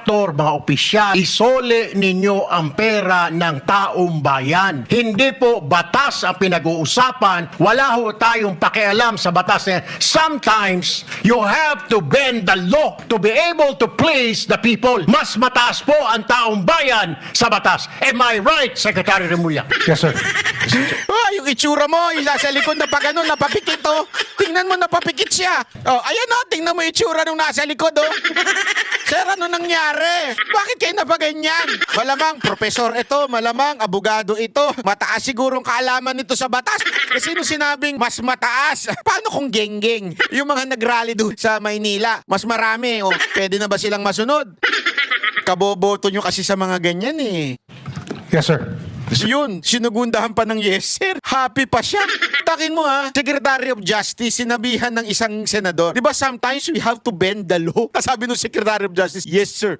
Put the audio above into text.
kontraktor, mga opisyal, isole ninyo ang pera ng taong bayan. Hindi po batas ang pinag-uusapan. Wala ho tayong pakialam sa batas na yan. Sometimes, you have to bend the law to be able to please the people. Mas mataas po ang taong bayan sa batas. Am I right, Secretary Remulla? Yes, sir. Oh, yung itsura mo, yung nasa likod na pa ganun, napapikit, oh. Tingnan mo, napapikit siya. Oh, ayan, oh, tingnan mo yung itsura nung nasa likod, oh. Sir, ano nangyari? Bakit kayo napaganyan? Malamang profesor ito, malamang abogado ito. Mataas sigurong kaalaman nito sa batas. Kasi nung sinabing mas mataas, paano kung geng-geng? Yung mga nag-rally doon sa Maynila, mas marami. O, pwede na ba silang masunod? Kaboboto nyo kasi sa mga ganyan eh. Yes, sir. Yun, sinugundahan pa ng yes, sir. Happy pa siya. Takin mo ha, Secretary of Justice, sinabihan ng isang senador. Di ba sometimes we have to bend the law? Sabi ng Secretary of Justice, yes, sir.